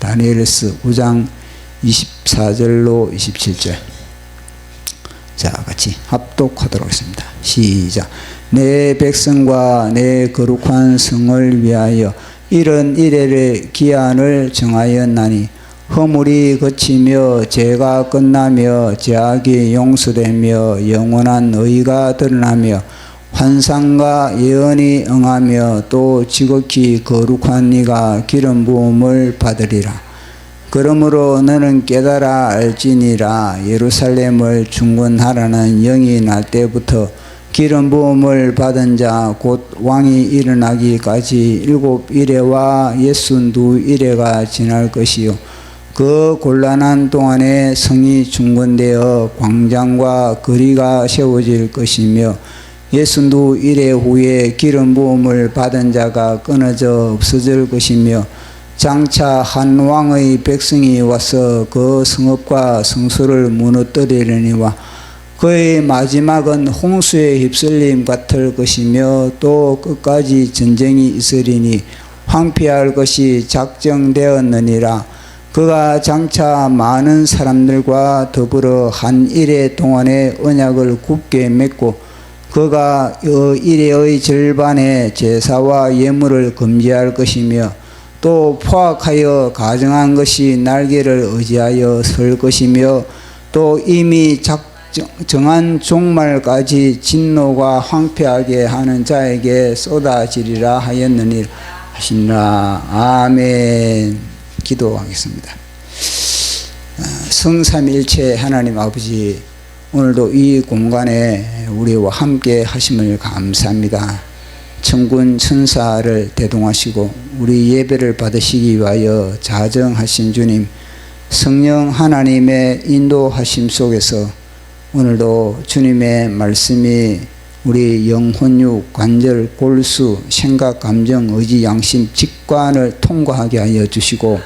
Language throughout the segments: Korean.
다니엘서 9장 24절로 27절. 자, 같이 합독하도록 하겠습니다. 시작. 내 백성과 내 거룩한 성을 위하여 이런 이레의 기한을 정하였나니 허물이 그치며 죄가 끝나며 죄악이 용서되며 영원한 의가 드러나며 환상과 예언이 응하며 또 지극히 거룩한 이가 기름 부음을 받으리라. 그러므로 너는 깨달아 알지니라. 예루살렘을 중건하라는 영이 날 때부터 기름 부음을 받은 자 곧 왕이 일어나기까지 7 이레와 62 이레가 지날 것이요 그 곤란한 동안에 성이 중건되어 광장과 거리가 세워질 것이며 62 이레 후에 기름 부음을 받은 자가 끊어져 없어질 것이며 장차 한 왕의 백성이 와서 그 성읍과 성소를 무너뜨리려니와 그의 마지막은 홍수에 휩쓸림 같을 것이며 또 끝까지 전쟁이 있으리니 황폐할 것이 작정되었느니라. 그가 장차 많은 사람들과 더불어 한 이레 동안에 언약을 굳게 맺고 그가 이레의 절반의 제사와 예물을 금지할 것이며 또 포악하여 가정한 것이 날개를 의지하여 설 것이며 또 이미 정한 종말까지 진노가 황폐하게 하는 자에게 쏟아지리라 하였느니 하시니라. 아멘. 기도하겠습니다. 성삼일체 하나님 아버지, 오늘도 이 공간에 우리와 함께 하심을 감사합니다. 천군 천사를 대동하시고 우리 예배를 받으시기 위하여 자정하신 주님, 성령 하나님의 인도하심 속에서 오늘도 주님의 말씀이 우리 영혼육, 관절, 골수, 생각, 감정, 의지, 양심, 직관을 통과하게 하여 주시고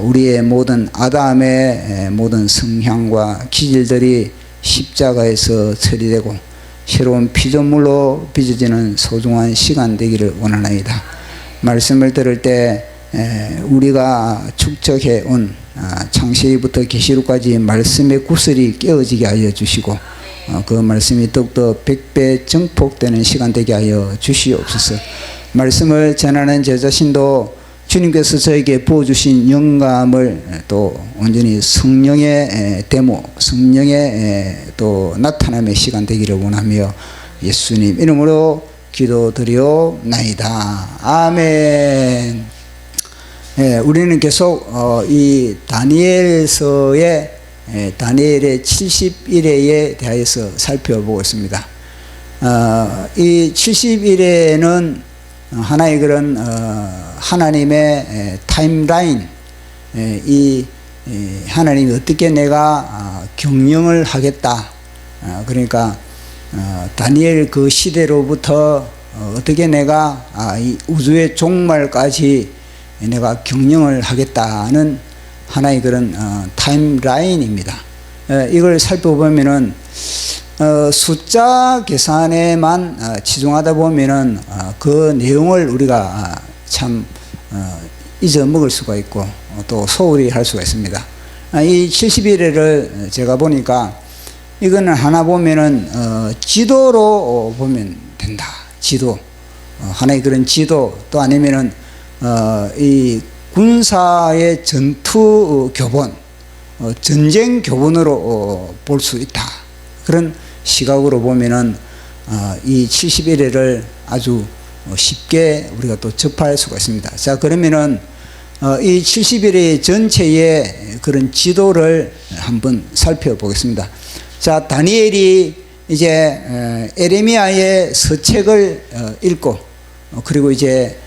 우리의 모든 아담의 모든 성향과 기질들이 십자가에서 처리되고 새로운 피조물로 빚어지는 소중한 시간 되기를 원하나이다. 말씀을 들을 때 우리가 축적해 온 창세기부터 계시록까지 말씀의 구슬이 깨어지게 하여 주시고 그 말씀이 더욱더 100배 증폭되는 시간 되게 하여 주시옵소서. 말씀을 전하는 제 자신도 주님께서 저에게 부어주신 영감을 또 온전히 성령의 데모, 성령의 또 나타남의 시간 되기를 원하며 예수님 이름으로 기도드리옵나이다. 아멘. 우리는 계속 이 다니엘서의 다니엘의 70일에 대해서 살펴보고 있습니다. 이 70일에는 하나의 그런 하나님의 타임라인, 이 하나님이 어떻게 내가 경영을 하겠다. 그러니까 다니엘 그 시대로부터 어떻게 내가 이 우주의 종말까지 내가 경영을 하겠다는 하나의 그런 타임라인입니다. 이걸 살펴보면은 숫자 계산에만 치중하다 보면은 그 내용을 우리가 참 잊어먹을 수가 있고 또 소홀히 할 수가 있습니다. 이 70일을 제가 보니까 이거는 하나 보면은 지도로 보면 된다. 지도, 하나의 그런 지도, 또 아니면은 이 군사의 전투 교본, 전쟁 교본으로 볼 수 있다. 그런 시각으로 보면은 이 70일을 아주 쉽게 우리가 또 접할 수가 있습니다. 자, 그러면은 이 70일의 전체의 그런 지도를 한번 살펴보겠습니다. 자, 다니엘이 이제 에레미야의 서책을 읽고 그리고 이제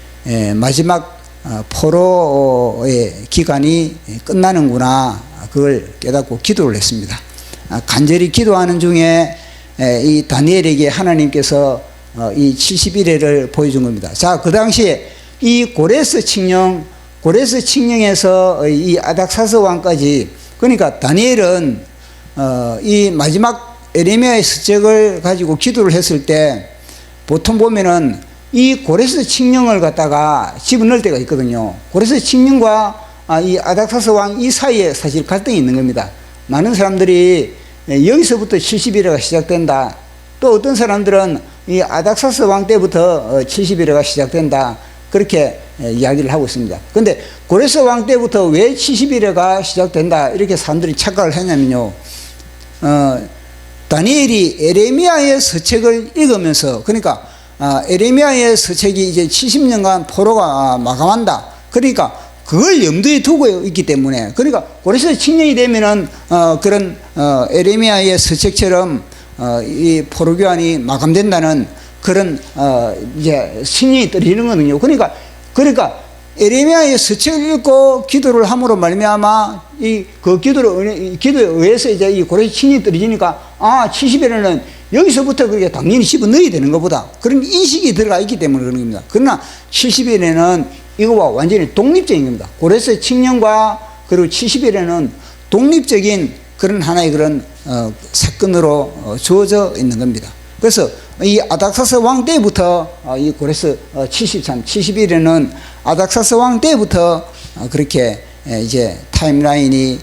마지막 포로의 기간이 끝나는구나, 그걸 깨닫고 기도를 했습니다. 간절히 기도하는 중에 이 다니엘에게 하나님께서 이 71회를 보여준 겁니다. 자, 그 당시에 이 고레스 칙령에서 이 아닥사스 왕까지, 그러니까 다니엘은 이 마지막 에레미야의 서책을 가지고 기도를 했을 때 보통 보면은 이 고레스 칙령을 갖다가 집어넣을 때가 있거든요. 고레스 칙령과 이 아닥사스 왕 이 사이에 사실 갈등이 있는 겁니다. 많은 사람들이 여기서부터 70일회가 시작된다. 또 어떤 사람들은 이 아닥사스 왕 때부터 70일회가 시작된다. 그렇게 이야기를 하고 있습니다. 그런데 고레스 왕 때부터 왜 70일회가 시작된다. 이렇게 사람들이 착각을 했냐면요. 다니엘이 에레미야의 서책을 읽으면서, 그러니까 에레미야의 서책이 이제 70년간 포로가 마감한다. 그러니까 그걸 염두에 두고 있기 때문에, 그러니까 고레스 칙령이 되면은 그런 에레미야의 서책처럼 이 포로 교환이 마감된다는 그런 이제 신령이 떨어지는 거거든요. 그러니까 에레미야의 서책을 읽고 기도를 함으로 말미암아 그 기도에 의해서 이제 이 고레스 칙령이 떨어지니까 70일에는 여기서부터 그렇게 당연히 집어넣어야 되는 것보다 그런 인식이 들어가 있기 때문에 그런 겁니다. 그러나 70일에는 이거와 완전히 독립적인 겁니다. 고레스 칙령과 그리고 70일에는 독립적인 그런 하나의 그런 사건으로 주어져 있는 겁니다. 그래서 이 아닥사스 왕 때부터 이 고레스 70일에는 아닥사스 왕 때부터 그렇게 이제 타임라인이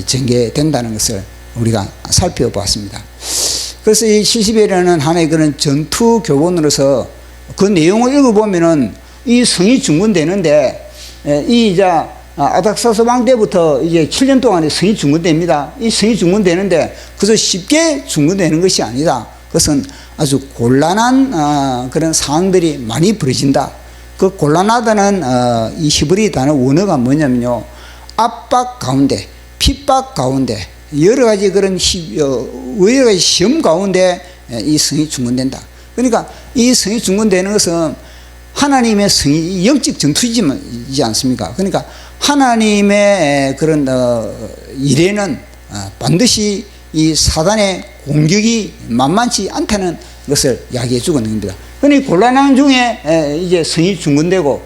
전개된다는 것을 우리가 살펴보았습니다. 그래서 이 70일에는 하나의 그런 전투 교본으로서 그 내용을 읽어보면은 이 성이 중건되는데, 이 이제 아닥사스 왕 때부터 이제 7년 동안에 성이 중건됩니다. 이 성이 중건되는데 그래서 쉽게 중건되는 것이 아니다. 그것은 아주 곤란한 그런 상황들이 많이 벌어진다. 그 곤란하다는 이 히브리 단어 원어가 뭐냐면요, 압박 가운데, 핍박 가운데, 여러 가지 그런 여러 가지 시험 가운데 이 성이 중건된다. 그러니까 이 성이 중건되는 것은 하나님의 성이 영적 전투이지 않습니까? 그러니까 하나님의 그런 일에는 반드시 이 사단의 공격이 만만치 않다는 것을 이야기해 주고 있는 겁니다. 그러니 곤란한 중에 이제 성이 중건되고,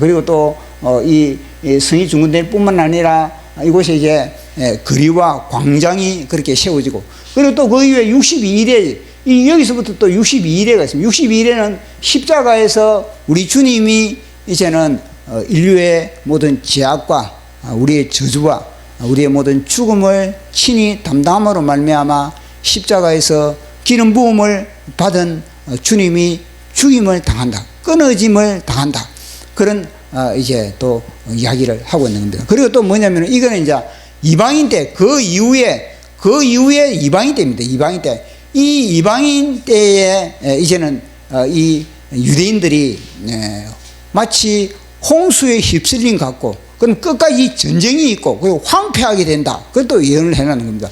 그리고 또 이 성이 중건될 뿐만 아니라 이곳에 이제 거리와 광장이 그렇게 세워지고, 그리고 또 그 이후에 62일에 여기서부터 또 62일회가 있습니다. 62일회는 십자가에서 우리 주님이 이제는 인류의 모든 죄악과 우리의 저주와 우리의 모든 죽음을 친히 담당함으로 말미암아 십자가에서 기름 부음을 받은 주님이 죽임을 당한다, 끊어짐을 당한다, 그런 이제 또 이야기를 하고 있는 겁니다. 그리고 또 뭐냐면 이거는 이제 이방인 때, 그 이후에 이방인 때입니다. 이방인 때. 이 이방인 때에 이제는 이 유대인들이 마치 홍수에 휩쓸린 것 같고, 그럼 끝까지 전쟁이 있고, 그리고 황폐하게 된다. 그것도 예언을 해놓는 겁니다.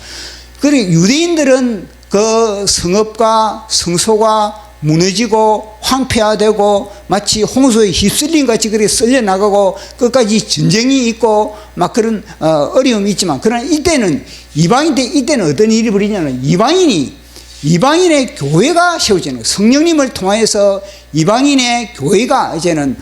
그리고 유대인들은 그 성읍과 성소가 무너지고 황폐화되고 마치 홍수에 휩쓸린 같이 그렇게 쓸려나가고 끝까지 전쟁이 있고 막 그런 어려움이 있지만, 그러나 이때는 이방인 때, 이때는 어떤 일이 벌이냐면 이방인의 교회가 세워지는 거예요. 성령님을 통하여서 이방인의 교회가 이제는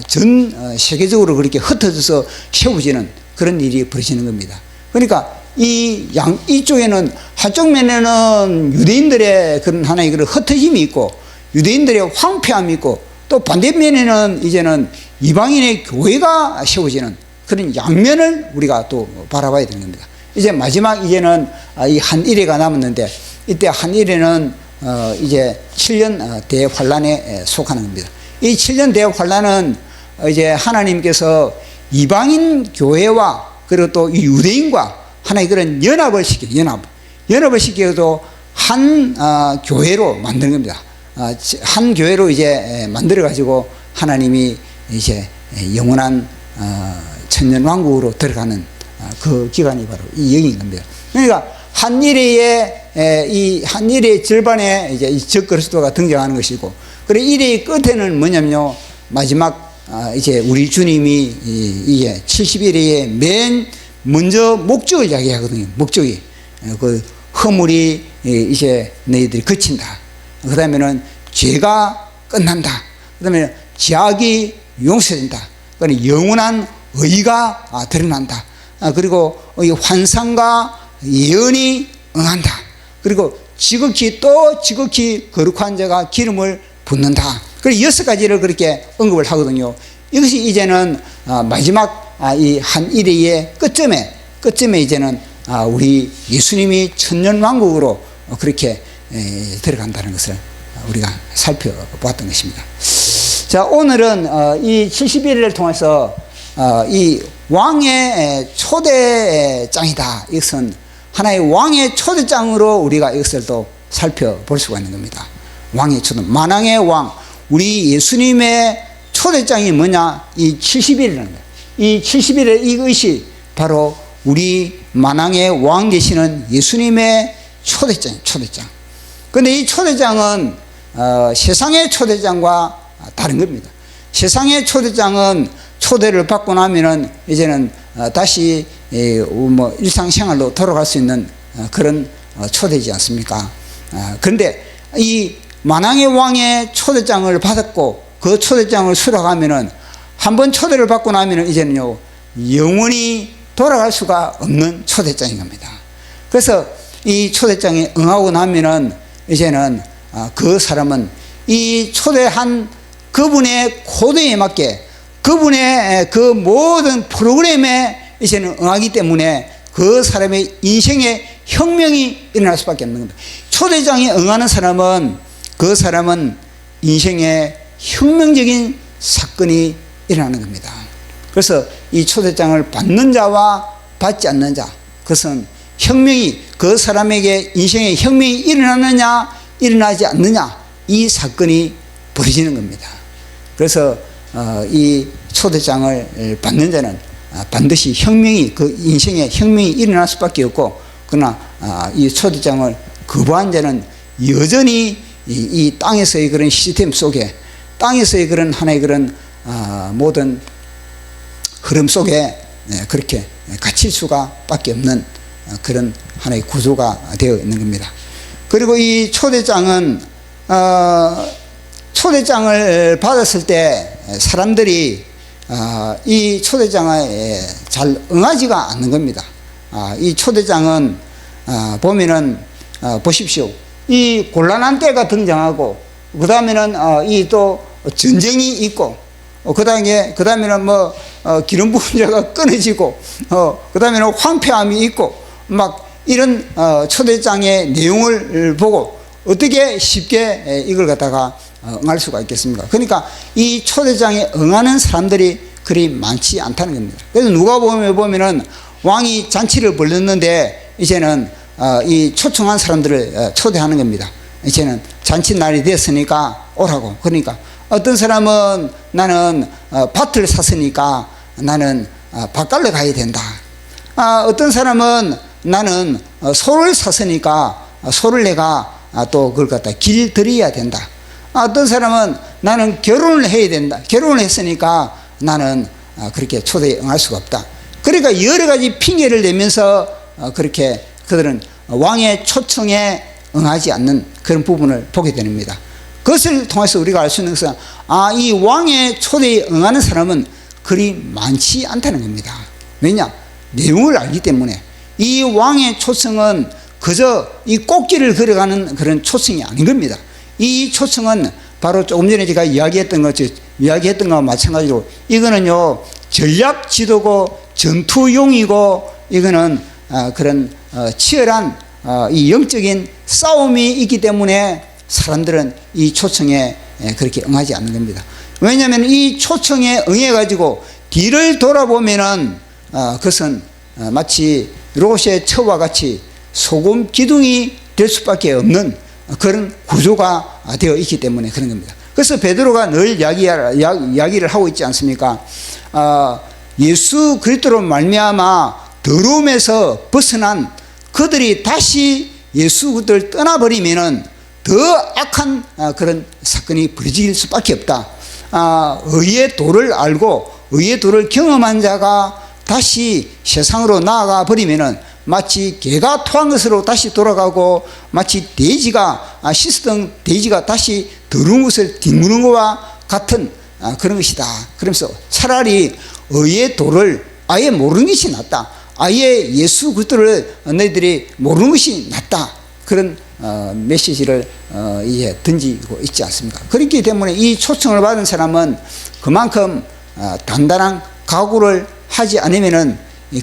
전 세계적으로 그렇게 흩어져서 세워지는 그런 일이 벌어지는 겁니다. 그러니까 이쪽에는 한쪽 면에는 유대인들의 그런 하나의 그런 흩어짐이 있고 유대인들의 황폐함이 있고, 또 반대면에는 이제는 이방인의 교회가 세워지는 그런 양면을 우리가 또 바라봐야 되는 겁니다. 이제 마지막 이제는 이 한일회가 남았는데, 이때 한일회는 이제 7년 대환란에 속하는 겁니다. 이 7년 대환란은 이제 하나님께서 이방인 교회와 그리고 또 유대인과 하나의 그런 연합을 시켜도 한 교회로 만드는 겁니다. 한 교회로 이제 만들어 가지고 하나님이 이제 영원한 천년 왕국으로 들어가는 그 기간이 바로 이 여기인 겁니다. 그러니까 이 한일의 절반에 이제 이 적그리스도가 등장하는 것이고, 그리고 일의 끝에는 뭐냐면요, 마지막 이제 우리 주님이 이게 70일의 맨 먼저 목적을 이야기하거든요. 목적이 그 허물이 이제 너희들이 그친다. 그 다음에는 죄가 끝난다. 그 다음에 죄악이 용서된다. 그러니까 영원한 의가 드러난다. 그리고 이 환상과 예언이 응한다. 그리고 지극히 거룩한 자가 기름을 붓는다. 그리고 6가지를 그렇게 언급을 하거든요. 이것이 이제는 마지막 이 한 일의 끝점에 이제는 우리 예수님이 천년왕국으로 그렇게 들어간다는 것을 우리가 살펴보았던 것입니다. 자, 오늘은 이 70일을 통해서 이 왕의 초대장이다. 이것은 하나의 왕의 초대장으로 우리가 이것을 또 살펴볼 수가 있는 겁니다. 왕의 초대, 만왕의 왕, 우리 예수님의 초대장이 뭐냐? 이 70일이라는 거예요. 이 70일의 이것이 바로 우리 만왕의 왕 되시는 예수님의 초대장. 그런데 이 초대장은 세상의 초대장과 다른 겁니다. 세상의 초대장은 초대를 받고 나면은 이제는 다시 일상생활로 돌아갈 수 있는 그런 초대지 않습니까? 그런데 이 만왕의 왕의 초대장을 받았고 그 초대장을 수락하면은 한번 초대를 받고 나면은 이제는요 영원히 돌아갈 수가 없는 초대장인 겁니다. 그래서 이 초대장에 응하고 나면은 이제는 그 사람은 이 초대한 그분의 코드에 맞게 그분의 그 모든 프로그램에 이제는 응하기 때문에 그 사람의 인생의 혁명이 일어날 수밖에 없는 겁니다. 초대장에 응하는 사람은 그 사람은 인생의 혁명적인 사건이 일어나는 겁니다. 그래서 이 초대장을 받는 자와 받지 않는 자, 그것은 혁명이 그 사람에게 인생의 혁명이 일어나느냐 일어나지 않느냐 이 사건이 벌어지는 겁니다. 그래서 이 초대장을 받는 자는 반드시 혁명이 그 인생의 혁명이 일어날 수밖에 없고, 그러나 이 초대장을 거부한 자는 여전히 이 땅에서의 그런 시스템 속에, 땅에서의 그런 하나의 그런 모든 흐름 속에 그렇게 갇힐 수가 밖에 없는 그런 하나의 구조가 되어 있는 겁니다. 그리고 이 초대장은 초대장을 받았을 때 사람들이 이 초대장에 잘 응하지가 않는 겁니다. 이 초대장은 보면은 보십시오. 이 곤란한 때가 등장하고, 그 다음에는 이 또 전쟁이 있고, 그 다음에는 뭐 기름 부은 자가 끊어지고, 그 다음에는 황폐함이 있고, 막 이런 초대장의 내용을 보고 어떻게 쉽게 이걸 갖다가 응할 수가 있겠습니까? 그러니까 이 초대장에 응하는 사람들이 그리 많지 않다는 겁니다. 그래서 누가 보면은 왕이 잔치를 벌였는데 이제는 이 초청한 사람들을 초대하는 겁니다. 이제는 잔치날이 됐으니까 오라고. 그러니까 어떤 사람은 나는 밭을 샀으니까 나는 밭갈러 가야 된다. 어떤 사람은 나는 소를 샀으니까 소를 내가 또 그걸 갖다 길들여야 된다. 어떤 사람은 나는 결혼을 해야 된다. 결혼을 했으니까 나는 그렇게 초대에 응할 수가 없다. 그러니까 여러 가지 핑계를 대면서 그렇게 그들은 왕의 초청에 응하지 않는 그런 부분을 보게 됩니다. 그것을 통해서 우리가 알 수 있는 것은 이 왕의 초대에 응하는 사람은 그리 많지 않다는 겁니다. 왜냐? 내용을 알기 때문에. 이 왕의 초청은 그저 이 꽃길을 걸어가는 그런 초청이 아닌 겁니다. 이 초청은 바로 조금 전에 제가 이야기했던 것과 마찬가지로 이거는요 전략 지도고 전투용이고, 이거는 그런 치열한 이 영적인 싸움이 있기 때문에 사람들은 이 초청에 그렇게 응하지 않는 겁니다. 왜냐하면 이 초청에 응해가지고 뒤를 돌아보면은 그것은 마치 롯의 처와 같이 소금 기둥이 될 수밖에 없는 그런 구조가 되어 있기 때문에 그런 겁니다. 그래서 베드로가 늘 이야기를 하고 있지 않습니까? 예수 그리스도로 말미암아 더러움에서 벗어난 그들이 다시 예수 그리스도를 떠나버리면은 더 악한 그런 사건이 벌어질 수밖에 없다. 의의 도를 알고 의의 도를 경험한 자가 다시 세상으로 나아가 버리면은 마치 개가 토한 것으로 다시 돌아가고, 마치 돼지가 씻었던 돼지가 다시 더러운 것을 뒹구는 것과 같은 그런 것이다. 그러면서 차라리 의의 도를 아예 모르는 것이 낫다. 아예 예수 그리스도를 너희들이 모르는 것이 낫다. 그런 메시지를 이제 던지고 있지 않습니까? 그렇기 때문에 이 초청을 받은 사람은 그만큼 단단한 각오를 하지 않으면은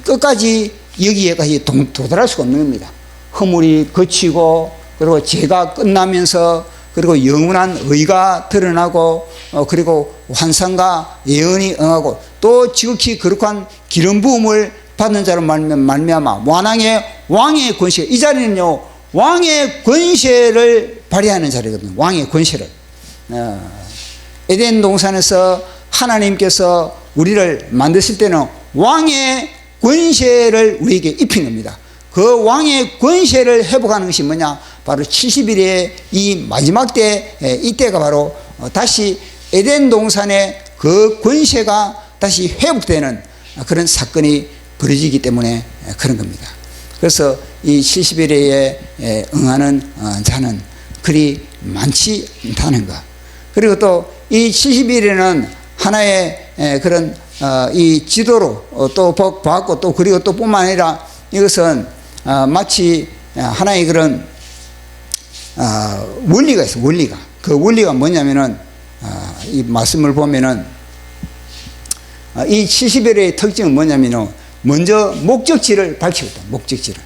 끝까지 여기에까지 도달할 수가 없는 겁니다. 허물이 거치고 그리고 죄가 끝나면서 그리고 영원한 의가 드러나고 그리고 환상과 예언이 응하고 또 지극히 거룩한 기름 부음을 받는 자로 말미암아 왕의 권세, 이 자리는요 왕의 권세를 발휘하는 자리거든요. 왕의 권세를. 에덴 동산에서 하나님께서 우리를 만드실 때는 왕의 권세를 우리에게 입힌 겁니다. 그 왕의 권세를 회복하는 것이 뭐냐? 바로 70일의 이 마지막 때, 이때가 바로 다시 에덴 동산의 그 권세가 다시 회복되는 그런 사건이 벌어지기 때문에 그런 겁니다. 그래서 이 70일에 응하는 자는 그리 많지 않다는 것. 그리고 또 이 70일에는 하나의 그런 이 지도로 또 보았고 또 그리고 또 뿐만 아니라 이것은 마치 하나의 그런 원리가 있어요. 원리가. 그 원리가 뭐냐면은 이 말씀을 보면은 이 70일의 특징은 뭐냐면은 먼저 목적지를 밝히고 있다. 목적지를.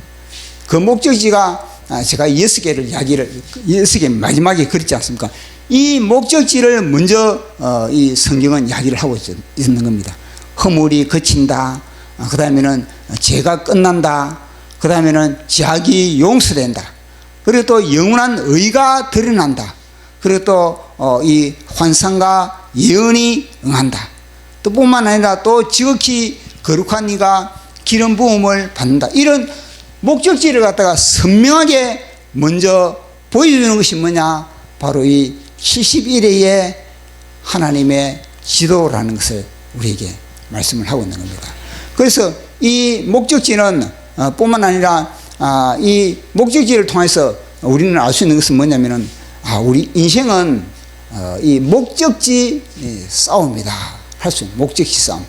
그 목적지가 제가 6개를 이야기를 6개 마지막에 그랬지 않습니까? 이 목적지를 먼저 이 성경은 이야기를 하고 있는 겁니다. 허물이 그친다. 그 다음에는 죄가 끝난다. 그 다음에는 죄악이 용서된다. 그리고 또 영원한 의가 드러난다. 그리고 또 이 환상과 예언이 응한다. 또 뿐만 아니라 또 지극히 거룩한 이가 기름 부음을 받는다. 이런 목적지를 갖다가 선명하게 먼저 보여주는 것이 뭐냐? 바로 이 71회의 하나님의 지도라는 것을 우리에게 말씀을 하고 있는 겁니다. 그래서 이 목적지는 뿐만 아니라 이 목적지를 통해서 우리는 알 수 있는 것은 뭐냐면은 우리 인생은 이 목적지 싸움이다 할 수 있는 목적지 싸움.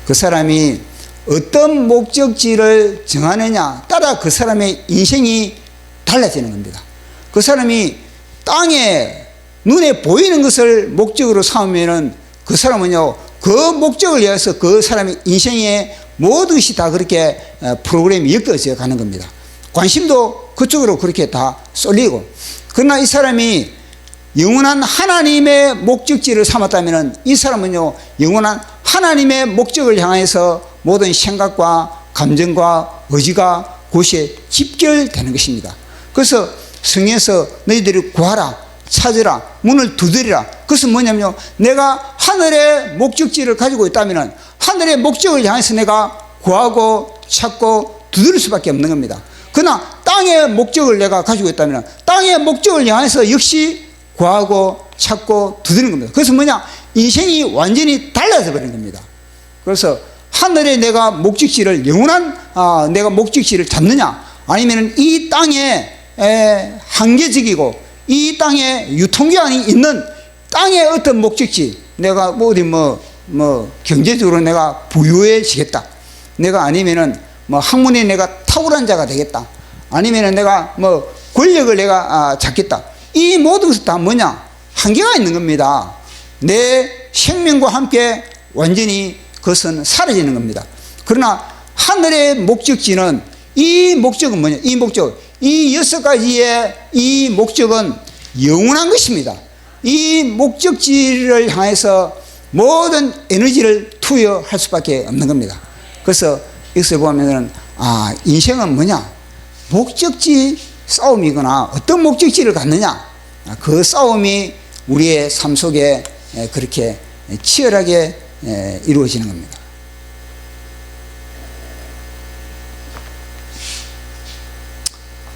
그 사람이 어떤 목적지를 정하느냐 따라 그 사람의 인생이 달라지는 겁니다. 그 사람이 땅에 눈에 보이는 것을 목적으로 삼으면은 그 사람은요 그 목적을 위해서 그 사람의 인생의 모든 것이 다 그렇게 프로그램이 엮어져 가는 겁니다. 관심도 그쪽으로 그렇게 다 쏠리고. 그러나 이 사람이 영원한 하나님의 목적지를 삼았다면은 이 사람은요 영원한 하나님의 목적을 향해서 모든 생각과 감정과 의지가 그것에 집결되는 것입니다. 그래서 성경에서 너희들이 구하라, 찾으라, 문을 두드리라. 그것은 뭐냐면요 내가 하늘의 목적지를 가지고 있다면 하늘의 목적을 향해서 내가 구하고 찾고 두드릴 수밖에 없는 겁니다. 그러나 땅의 목적을 내가 가지고 있다면 땅의 목적을 향해서 역시 구하고 찾고 두드리는 겁니다. 그래서 뭐냐 인생이 완전히 달라져 버리는 겁니다. 그래서 하늘에 내가 목적지를 영원한 내가 목적지를 잡느냐 아니면 이 땅에 한계적이고 이 땅에 유통기한이 있는 땅의 어떤 목적지 내가 어디 경제적으로 내가 부유해지겠다. 내가 아니면은 학문에 내가 탁월한 자가 되겠다. 아니면은 내가 권력을 내가 잡겠다. 이 모든 것은 다 뭐냐? 한계가 있는 겁니다. 내 생명과 함께 완전히 그것은 사라지는 겁니다. 그러나 하늘의 목적지는 이 목적은 뭐냐? 이 목적, 이 6가지의 이 목적은 영원한 것입니다. 이 목적지를 향해서 모든 에너지를 투여할 수밖에 없는 겁니다. 그래서 여기서 보면은 인생은 뭐냐? 목적지 싸움이거나 어떤 목적지를 갖느냐? 그 싸움이 우리의 삶 속에 그렇게 치열하게 이루어지는 겁니다.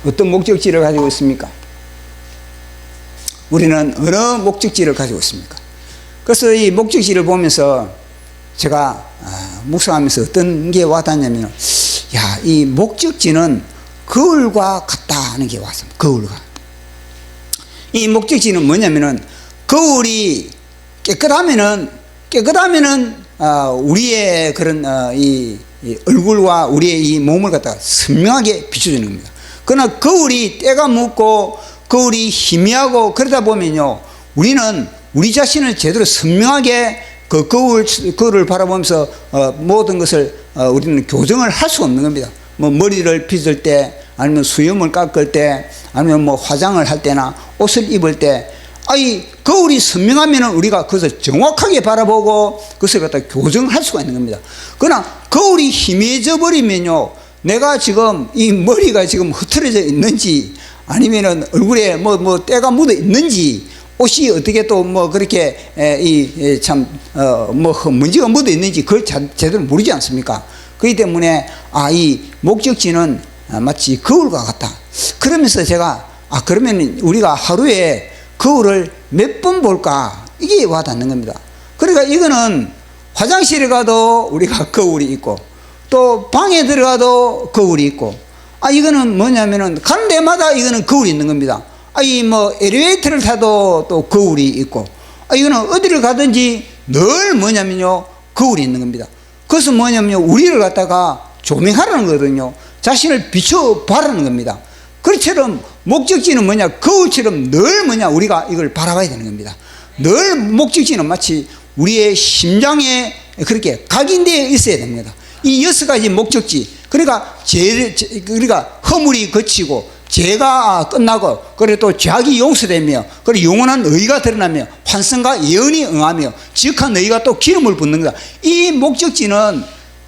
어떤 목적지를 가지고 있습니까? 우리는 어느 목적지를 가지고 있습니까? 그래서 이 목적지를 보면서 제가 묵상하면서 어떤 게 와닿냐면 이 목적지는 거울과 같다 하는 게 왔습니다. 거울과. 이 목적지는 뭐냐면은 거울이 깨끗하면은 우리의 그런 이 얼굴과 우리의 이 몸을 갖다가 선명하게 비춰주는 겁니다. 그러나 거울이 때가 묻고 거울이 희미하고 그러다 보면요 우리는 우리 자신을 제대로 선명하게 그 거울을 바라보면서 모든 것을 우리는 교정을 할 수 없는 겁니다. 뭐 머리를 빗을 때, 아니면 수염을 깎을 때, 아니면 뭐 화장을 할 때나 옷을 입을 때, 이 거울이 선명하면 우리가 그것을 정확하게 바라보고 그것을 갖다 교정할 수가 있는 겁니다. 그러나 거울이 희미해져 버리면요, 내가 지금 이 머리가 지금 흐트러져 있는지, 아니면은 얼굴에 뭐 때가 묻어 있는지, 옷이 어떻게 또 뭐 그렇게 뭐 먼지가 묻어 있는지 그걸 제대로 모르지 않습니까? 그렇기 때문에 이 목적지는 마치 거울과 같다. 그러면서 제가 그러면 우리가 하루에 거울을 몇 번 볼까, 이게 와닿는 겁니다. 그러니까 이거는 화장실에 가도 우리가 거울이 있고, 또 방에 들어가도 거울이 있고, 이거는 뭐냐면은 가는 데마다 이거는 거울이 있는 겁니다. 뭐 엘리베이터를 타도 또 거울이 있고, 이거는 어디를 가든지 늘 뭐냐면요, 거울이 있는 겁니다. 그것은 뭐냐면요, 우리를 갖다가 조명하라는 거거든요. 자신을 비춰봐라는 겁니다. 그처럼 목적지는 뭐냐, 거울처럼 늘 뭐냐, 우리가 이걸 바라봐야 되는 겁니다. 늘 목적지는 마치 우리의 심장에 그렇게 각인되어 있어야 됩니다. 이 6가지 목적지, 그러니까 우리가 허물이 거치고 죄가 끝나고, 그리고 또 죄악이 용서되며, 그리고 영원한 의가 드러나며, 환성과 예언이 응하며, 지극한 의가 또 기름을 붓는 거다. 이 목적지는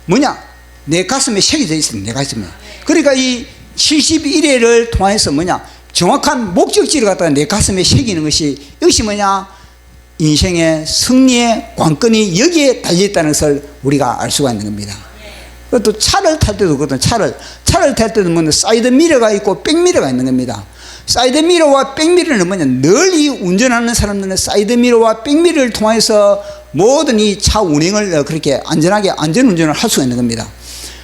뭐냐, 내 가슴에 새겨져 있습니다. 내 가슴에. 그러니까 이 71회를 통해서 뭐냐, 정확한 목적지를 갖다가 내 가슴에 새기는 것이, 이것이 뭐냐, 인생의 승리의 관건이 여기에 달려있다는 것을 우리가 알 수가 있는 겁니다. 또 차를 탈 때도 그렇거든. 차를 탈 때도 뭐냐, 사이드 미러가 있고 백미러가 있는 겁니다. 사이드 미러와 백미러는 뭐냐, 늘 이 운전하는 사람들은 사이드 미러와 백미러를 통해서 모든 이 차 운행을 그렇게 안전하게 안전운전을 할 수가 있는 겁니다.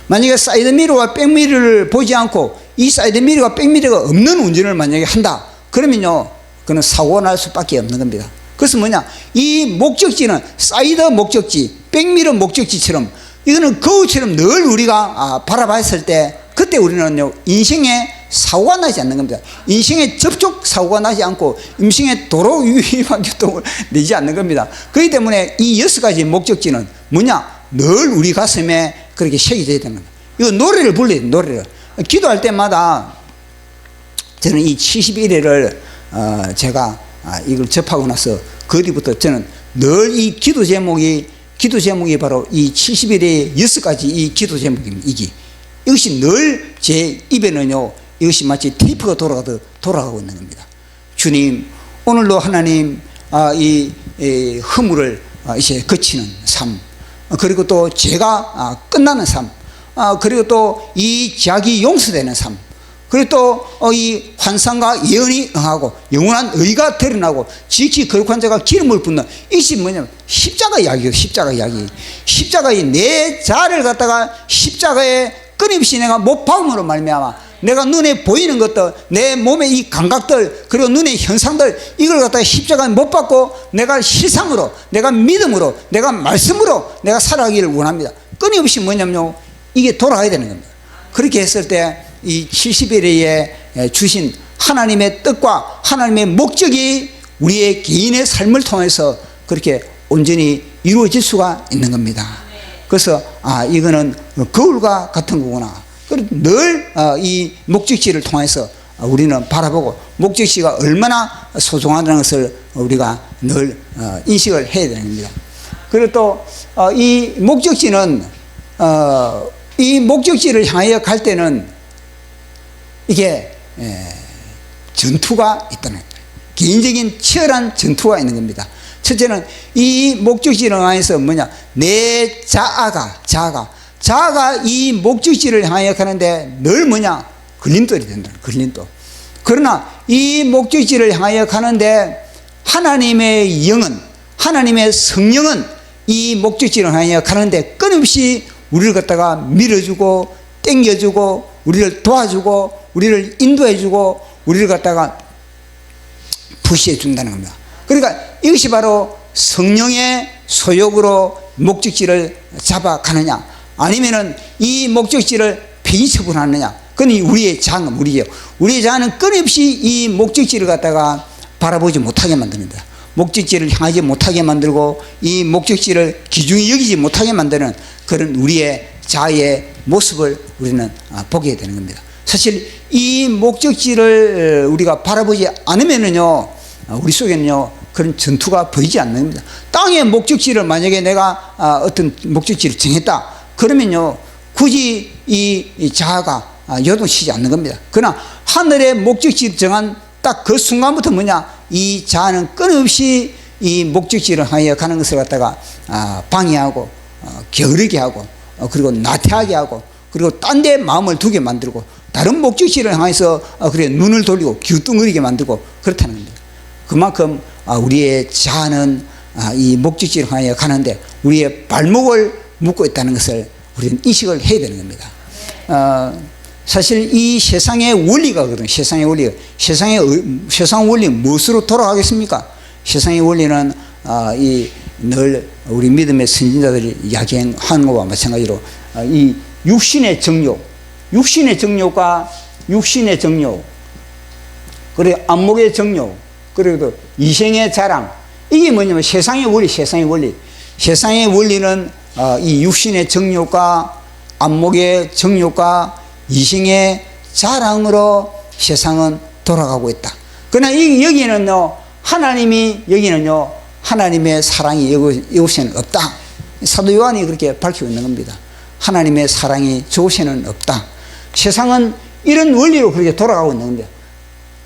만약에 사이드 미러와 백미러를 보지 않고 이 사이드 미러와 백미러가 없는 운전을 만약에 한다, 그러면요, 그는 사고가 날 수밖에 없는 겁니다. 그래서 뭐냐, 이 목적지는 사이드 목적지, 백미러 목적지처럼, 이거는 거울처럼 늘 우리가 바라봤을 때, 그때 우리는요, 인생에 사고가 나지 않는 겁니다. 인생에 접촉 사고가 나지 않고 인생에 도로 위반 교통을 내지 않는 겁니다. 그렇기 때문에 이 6가지 목적지는 뭐냐, 늘 우리 가슴에 그렇게 새겨져야 되는 겁니다. 이거 노래를 불러야 돼요. 노래를 기도할 때마다 저는 이 71회를 제가 이걸 접하고 나서 그 뒤부터 저는 늘 이 기도 제목이 바로 이 71회의 6가지 이 기도 제목입니다. 이것이 늘 제 입에는요, 이것이 마치 테이프가 돌아가고 있는 겁니다. 주님, 오늘도 하나님 이 허물을 이제 거치는 삶, 그리고 또 죄가 끝나는 삶, 그리고 또 이 죄악이 용서되는 삶, 그리고 또 이 환상과 예언이 응하고 영원한 의가 드러나고 지극히 거룩한 자가 기름을 붓는, 이것이 뭐냐면 십자가 이야기예요. 십자가 이야기. 십자가의 내 자를 갖다가 십자가에 끊임없이 내가 못 박음으로 말미암아 내가 눈에 보이는 것들, 내 몸의 이 감각들, 그리고 눈의 현상들, 이걸 갖다가 십자가에 못 박고 내가 실상으로, 내가 믿음으로, 내가 말씀으로 내가 살아가기를 원합니다. 끊임없이 뭐냐면요, 이게 돌아가야 되는 겁니다. 그렇게 했을 때 이 70일에 주신 하나님의 뜻과 하나님의 목적이 우리의 개인의 삶을 통해서 그렇게 온전히 이루어질 수가 있는 겁니다. 그래서 이거는 거울과 같은 거구나. 늘 이 목적지를 통해서 우리는 바라보고 목적지가 얼마나 소중하다는 것을 우리가 늘 인식을 해야 되는 겁니다. 그리고 또 이 목적지는 이 목적지를 향하여 갈 때는 이게 전투가 있다는 거예요. 개인적인 치열한 전투가 있는 겁니다. 첫째는 이 목적지를 향해서 뭐냐, 내 자아가 이 목적지를 향하여 가는데 늘 뭐냐, 걸림돌이 된다. 걸림돌. 그러나 이 목적지를 향하여 가는데 하나님의 영은, 하나님의 성령은 이 목적지를 향하여 가는데 끊임없이 우리를 갖다가 밀어주고 땡겨주고 우리를 도와주고 우리를 인도해주고 우리를 갖다가 푸시해 준다는 겁니다. 그러니까 이것이 바로 성령의 소욕으로 목적지를 잡아가느냐, 아니면은 이 목적지를 폐기 처분하느냐, 그건 우리의 자아는 우리의 자아는 끊임없이 이 목적지를 갖다가 바라보지 못하게 만듭니다. 목적지를 향하지 못하게 만들고 이 목적지를 귀중히 여기지 못하게 만드는 그런 우리의 자아의 모습을 우리는 보게 되는 겁니다. 사실 이 목적지를 우리가 바라보지 않으면은요, 우리 속에는요 그런 전투가 보이지 않는 겁니다. 땅의 목적지를 만약에 내가 어떤 목적지를 정했다 그러면요 굳이 이 자아가 요동치지 않는 겁니다. 그러나 하늘의 목적지를 정한 딱 그 순간부터 뭐냐, 이 자아는 끊임없이 이 목적지를 향하여 가는 것을 갖다가 방해하고 게으르게 하고 그리고 나태하게 하고 그리고 딴 데 마음을 두게 만들고 다른 목적지를 향해서 그래 눈을 돌리고 기우뚱거리게 만들고 그렇다는 겁니다. 그만큼 우리의 자아는 이 목적지를 향하여 가는데 우리의 발목을 묶고 있다는 것을 우리는 인식을 해야 되는 겁니다. 사실 이 세상의 원리가거든요. 세상의 원리. 세상 원리 무엇으로 돌아가겠습니까? 세상의 원리는 늘 우리 믿음의 선진자들이 이야기하는 것과 마찬가지로 이 육신의 정욕, 그리고 안목의 정욕, 그리고 이생의 자랑, 이게 뭐냐면 세상의 원리. 세상의 원리는 이 육신의 정욕과 안목의 정욕과 이생의 자랑으로 세상은 돌아가고 있다. 그러나 여기는요 하나님의 사랑이 이곳에는 없다. 사도 요한이 그렇게 밝히고 있는 겁니다. 하나님의 사랑이 저곳에는 없다. 세상은 이런 원리로 그렇게 돌아가고 있는 겁니다.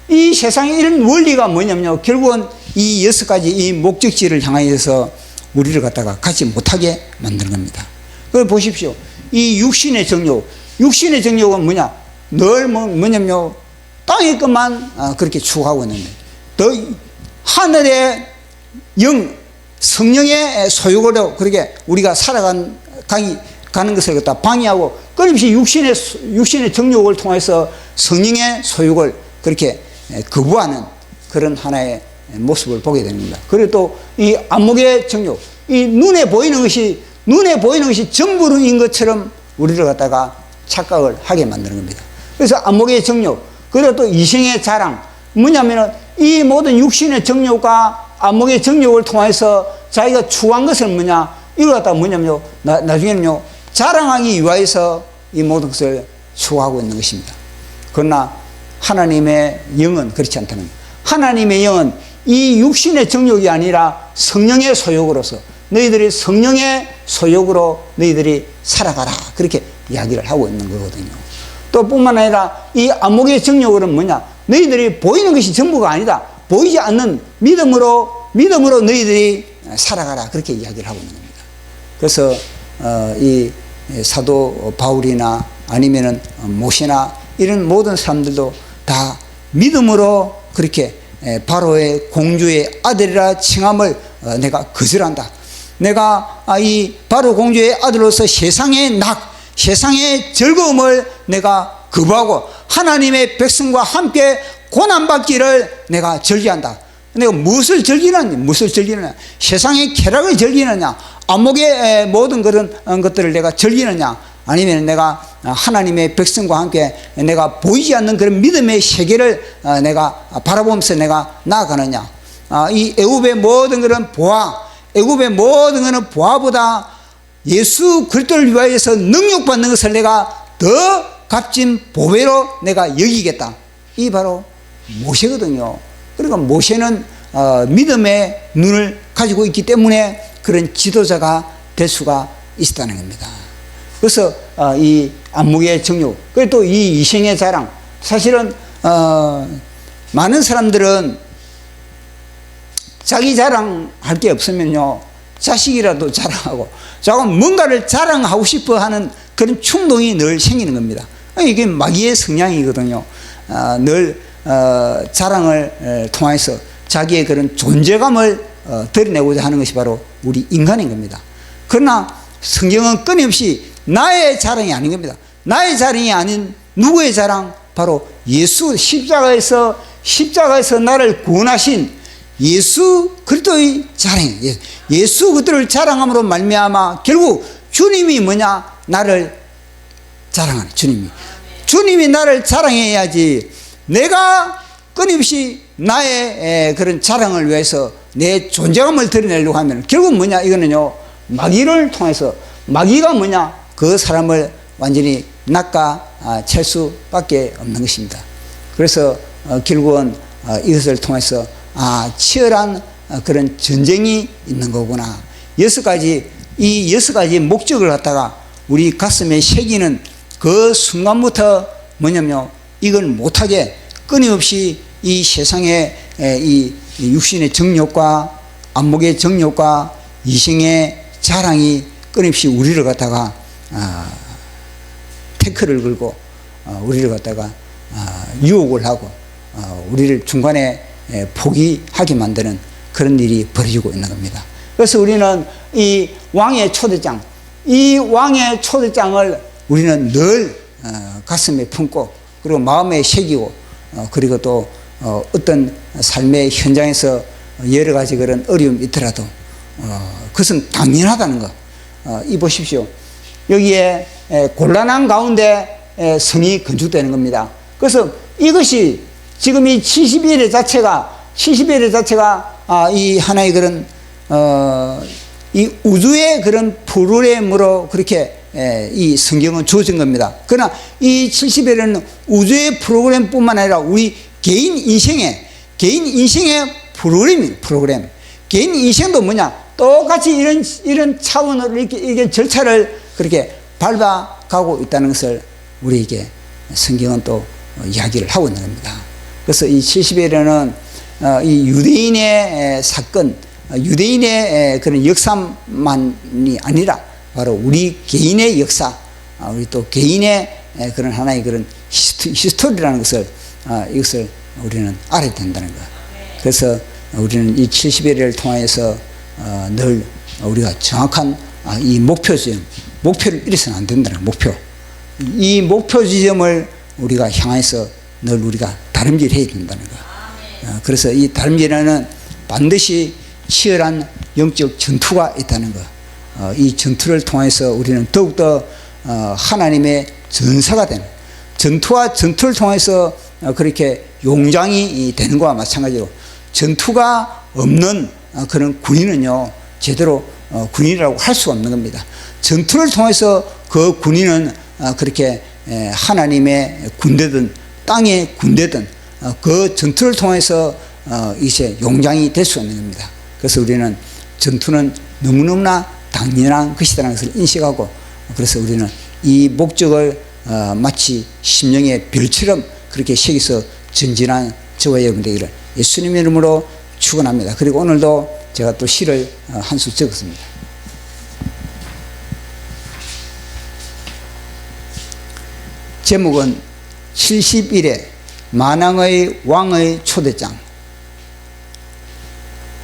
이 세상의 이런 원리가 뭐냐면요, 결국은 이 6가지 이 목적지를 향하여서 우리를 갖다가 가지 못하게 만드는 겁니다. 그걸 보십시오. 이 육신의 정욕은 뭐냐, 늘 뭐냐면요 땅의 것만 그렇게 추구하고 있는 거예요. 더 하늘의 성령의 소유로 그렇게 우리가 가는 것을 갖다 방해하고 끊임없이 육신의 정욕을 통해서 성령의 소유를 그렇게 거부하는 그런 하나의 모습을 보게 되는 겁니다. 그리고 또 이 안목의 정욕, 이 눈에 보이는 것이 전부인 것처럼 우리를 갖다가 착각을 하게 만드는 겁니다. 그래서 안목의 정욕, 그리고 또 이생의 자랑, 뭐냐면은 이 모든 육신의 정욕과 안목의 정욕을 통해서 자기가 추구한 것은 뭐냐, 이걸 갖다가 뭐냐면요 나중에는요 자랑하기 위하여서 이 모든 것을 추구하고 있는 것입니다. 그러나 하나님의 영은 그렇지 않다는 거예요. 하나님의 영은 이 육신의 정욕이 아니라 성령의 소욕으로서 너희들이 성령의 소욕으로 너희들이 살아가라, 그렇게 이야기를 하고 있는 거거든요. 또 뿐만 아니라 이 안목의 정욕은 뭐냐, 너희들이 보이는 것이 전부가 아니다. 보이지 않는 믿음으로 너희들이 살아가라, 그렇게 이야기를 하고 있는 겁니다. 그래서 이 사도 바울이나 아니면은 모세나 이런 모든 사람들도 다 믿음으로 그렇게 바로의 공주의 아들이라 칭함을 내가 거절한다. 내가 이 바로 공주의 아들로서 세상의 즐거움을 내가 거부하고 하나님의 백성과 함께 고난받기를 내가 즐기한다. 내가 무엇을 즐기느냐? 세상의 쾌락을 즐기느냐? 안목의 모든 그런 것들을 내가 즐기느냐? 아니면 내가 하나님의 백성과 함께 내가 보이지 않는 그런 믿음의 세계를 내가 바라보면서 내가 나아가느냐? 이 애굽의 모든 그런 보화보다 예수 그리스도를 위하여서 능력받는 것을 내가 더 값진 보배로 내가 여기겠다. 이 바로 모세거든요. 그러니까 모세는 믿음의 눈을 가지고 있기 때문에 그런 지도자가 될 수가 있었다는 겁니다. 그래서 이 안목의 정욕, 그리고 또 이 이생의 자랑, 사실은 많은 사람들은 자기 자랑할 게 없으면요 자식이라도 자랑하고 조금 뭔가를 자랑하고 싶어 하는 그런 충동이 늘 생기는 겁니다. 이게 마귀의 성향이거든요. 늘 자랑을 통해서 자기의 그런 존재감을 드러내고자 하는 것이 바로 우리 인간인 겁니다. 그러나 성경은 끊임없이 나의 자랑이 아닌 겁니다. 나의 자랑이 아닌 누구의 자랑? 바로 예수 십자가에서 나를 구원하신 예수 그리스도의 자랑이에요. 예수 그리스도를 자랑함으로 말미암아 결국 주님이 뭐냐? 나를 자랑하는 주님이 나를 자랑해야지 내가 끊임없이 나의 그런 자랑을 위해서 내 존재감을 드러내려고 하면 결국 뭐냐, 이거는요, 마귀를 통해서, 마귀가 뭐냐, 그 사람을 완전히 낚아챌 수밖에 없는 것입니다. 그래서 결국은 이것을 통해서 치열한 그런 전쟁이 있는 거구나. 이 6가지 목적을 갖다가 우리 가슴에 새기는 그 순간부터 뭐냐면요, 이걸 못하게 끊임없이 이 세상의 이 육신의 정욕과 안목의 정욕과 이생의 자랑이 끊임없이 우리를 갖다가 태클을 걸고 우리를 갖다가 유혹을 하고 우리를 중간에 포기하게 만드는 그런 일이 벌어지고 있는 겁니다. 그래서 우리는 이 왕의 초대장, 이 왕의 초대장을 우리는 늘 가슴에 품고 그리고 마음에 새기고 그리고 또 어떤 삶의 현장에서 여러 가지 그런 어려움이 있더라도 그것은 당연하다는 거. 이 보십시오. 여기에 곤란한 가운데 성이 건축되는 겁니다. 그래서 이것이 지금 이 70일의 자체가 이 하나의 그런 이 우주의 그런 프로그램으로 그렇게 이 성경은 주어진 겁니다. 그러나 이 70일은 우주의 프로그램뿐만 아니라 우리 개인 인생의 프로그램. 개인 인생도 뭐냐? 똑같이 이런 차원으로 이렇게 절차를 그렇게 밟아가고 있다는 것을 우리에게 성경은 또 이야기를 하고 있는 겁니다. 그래서 이 70일에는 이 유대인의 사건, 유대인의 그런 역사만이 아니라 바로 우리 개인의 역사, 우리 또 개인의 그런 하나의 그런 히스토리라는 것을 이것을 우리는 알아야 된다는 것. 그래서 우리는 이 70일을 통해서 늘 우리가 정확한 이 목표를 잃어서는 안 된다는 목표. 이 목표 지점을 우리가 향해서 늘 우리가 다름질해야 된다는 것. 그래서 이 다름질에는 반드시 치열한 영적 전투가 있다는 것. 이 전투를 통해서 우리는 더욱더 하나님의 전사가 되는, 전투와 전투를 통해서 그렇게 용장이 되는 것과 마찬가지로 전투가 없는 그런 군인은요 제대로 군인이라고 할 수가 없는 겁니다. 전투를 통해서 그 군인은 그렇게 하나님의 군대든 땅의 군대든 그 전투를 통해서 이제 용장이 될 수 있는 겁니다. 그래서 우리는 전투는 너무너무나 당연한 것이라는 것을 인식하고, 그래서 우리는 이 목적을 마치 심령의 별처럼 그렇게 새겨서 전진한 저와 여러분들에게 예수님의 이름으로 축원합니다. 그리고 오늘도 제가 또 시를 한 수 적었습니다. 제목은 70일의 만왕의 왕의 초대장.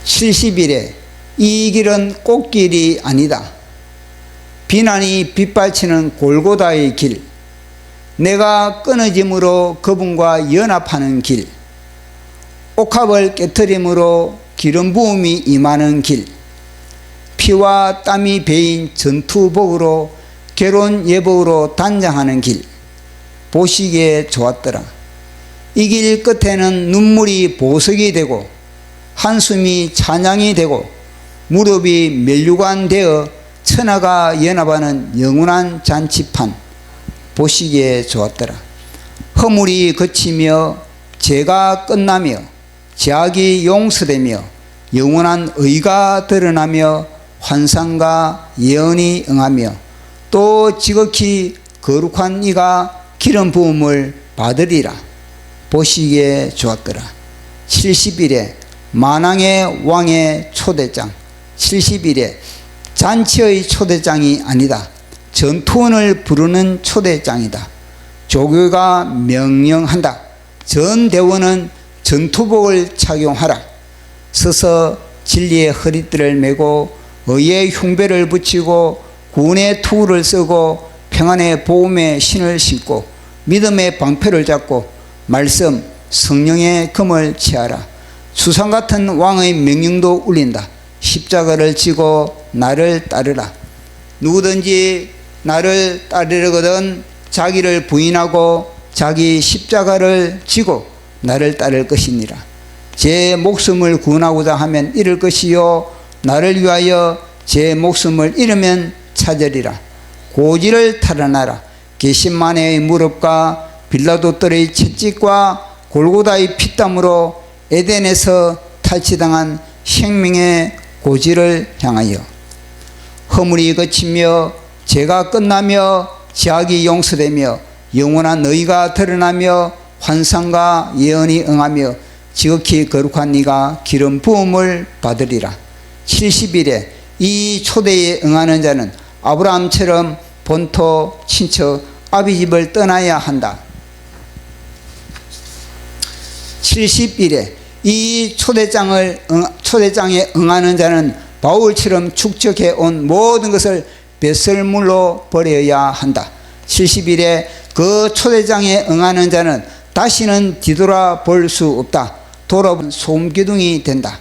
70일에 이 길은 꽃길이 아니다. 비난이 빗발치는 골고다의 길. 내가 끊어짐으로 그분과 연합하는 길. 옥합을 깨트림으로 기름 부음이 임하는 길. 피와 땀이 베인 전투복으로 괴로운 예복으로 단장하는 길. 보시기에 좋았더라. 이 길 끝에는 눈물이 보석이 되고 한숨이 찬양이 되고 무릎이 면류관 되어 천하가 연합하는 영원한 잔치판. 보시기에 좋았더라. 허물이 그치며 죄가 끝나며 죄악이 용서되며 영원한 의가 드러나며 환상과 예언이 응하며 또 지극히 거룩한 이가 기름 부음을 받으리라. 보시기에 좋았더라. 70일에 만왕의 왕의 초대장. 70일에 잔치의 초대장이 아니다. 전투원을 부르는 초대장이다. 조교가 명령한다. 전 대원은 전투복을 착용하라. 서서 진리의 허리띠를 메고 의의 흉배를 붙이고 구원의 투구를 쓰고 평안의 보험의 신을 신고 믿음의 방패를 잡고 말씀 성령의 금을 취하라. 수상 같은 왕의 명령도 울린다. 십자가를 지고 나를 따르라. 누구든지 나를 따르려거든 자기를 부인하고 자기 십자가를 지고 나를 따를 것이니라. 제 목숨을 구원하고자 하면 잃을 것이요 나를 위하여 제 목숨을 잃으면 찾으리라. 고지를 탈환하라. 게심마네의 무릎과 빌라도 뜰의 채찍과 골고다의 피땀으로 에덴에서 탈취당한 생명의 고지를 향하여 허물이 그치며 죄가 끝나며 죄악이 용서되며 영원한 너희가 드러나며 환상과 예언이 응하며 지극히 거룩한 네가 기름 부음을 받으리라. 70일에 이 초대에 응하는 자는 아브라함처럼 본토 친척 아비집을 떠나야 한다. 70일에 이 초대장에 응하는 자는 바울처럼 축적해 온 모든 것을 배설물로 버려야 한다. 70일에 그 초대장에 응하는 자는 다시는 뒤돌아 볼 수 없다. 돌아본 소음기둥이 된다.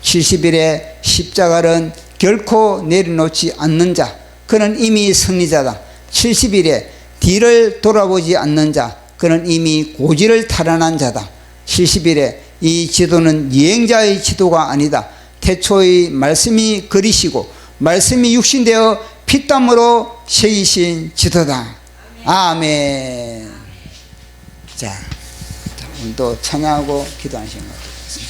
70일에 십자가는 결코 내려놓지 않는 자, 그는 이미 승리자다. 70일에 뒤를 돌아보지 않는 자, 그는 이미 고지를 탈환한 자다. 70일에 이 지도는 여행자의 지도가 아니다. 태초의 말씀이 그리시고 말씀이 육신되어 피땀으로 새기신 지도다. 아멘. 자, 오늘도 찬양하고 기도하시는 것 같습니다.